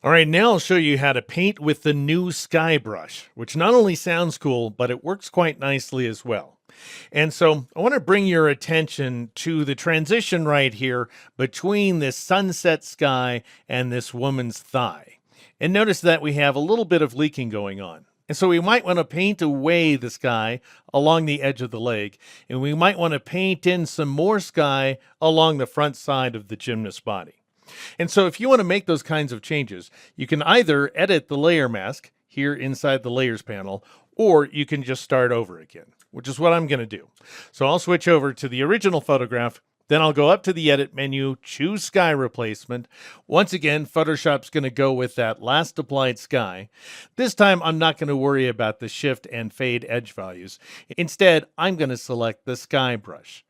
All right, now I'll show you how to paint with the new Sky Brush, which not only sounds cool, but it works quite nicely as well. And so I want to bring your attention to the transition right here between this sunset sky and this woman's thigh. And notice that we have a little bit of leaking going on. And so we might want to paint away the sky along the edge of the leg, and we might want to paint in some more sky along the front side of the gymnast's body. And so if you want to make those kinds of changes, you can either edit the layer mask here inside the layers panel, or you can just start over again, which is what I'm going to do. So I'll switch over to the original photograph. Then I'll go up to the edit menu, choose sky replacement. Once again, Photoshop's going to go with that last applied sky. This time, I'm not going to worry about the shift and fade edge values. Instead, I'm going to select the sky brush.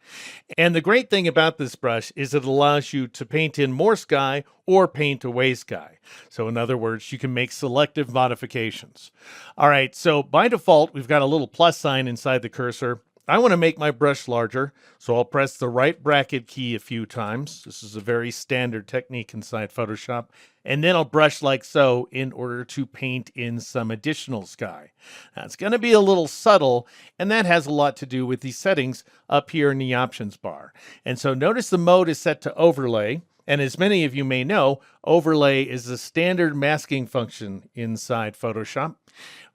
And the great thing about this brush is it allows you to paint in more sky or paint away sky. So in other words, you can make selective modifications. All right, so by default, we've got a little plus sign inside the cursor. I want to make my brush larger, so I'll press the right bracket key a few times. This is a very standard technique inside Photoshop. And then I'll brush like so in order to paint in some additional sky. Now, it's going to be a little subtle, and that has a lot to do with the settings up here in the options bar. And so notice the mode is set to overlay. And as many of you may know, overlay is a standard masking function inside Photoshop.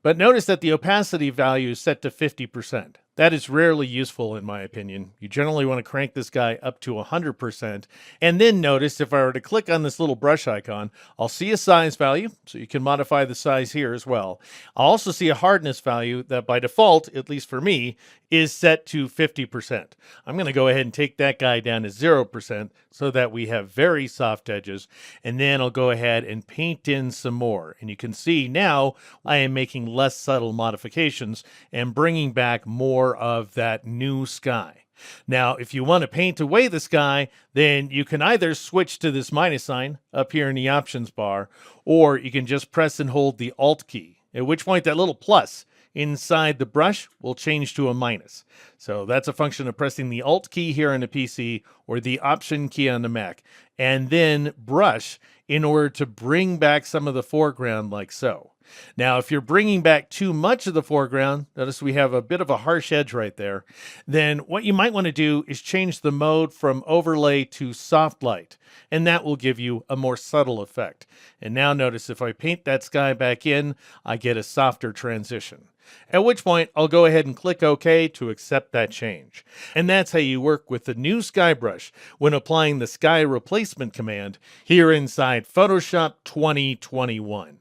But notice that the opacity value is set to 50%. That is rarely useful in my opinion. You generally want to crank this guy up to 100%. And then notice if I were to click on this little brush icon, I'll see a size value, so you can modify the size here as well. I'll also see a hardness value that by default, at least for me, is set to 50%. I'm going to go ahead and take that guy down to 0% so that we have very soft edges. And then I'll go ahead and paint in some more. And you can see now I am making less subtle modifications and bringing back more of that new sky. Now, if you want to paint away the sky, then you can either switch to this minus sign up here in the options bar, or you can just press and hold the Alt key, at which point that little plus inside the brush will change to a minus. So that's a function of pressing the Alt key here on the PC or the Option key on the Mac, and then brush in order to bring back some of the foreground like so. Now, if you're bringing back too much of the foreground, notice we have a bit of a harsh edge right there, then what you might want to do is change the mode from overlay to soft light, and that will give you a more subtle effect. And now notice if I paint that sky back in, I get a softer transition. At which point, I'll go ahead and click OK to accept that change. And that's how you work with the new Sky Brush when applying the Sky Replacement command here inside Photoshop 2021.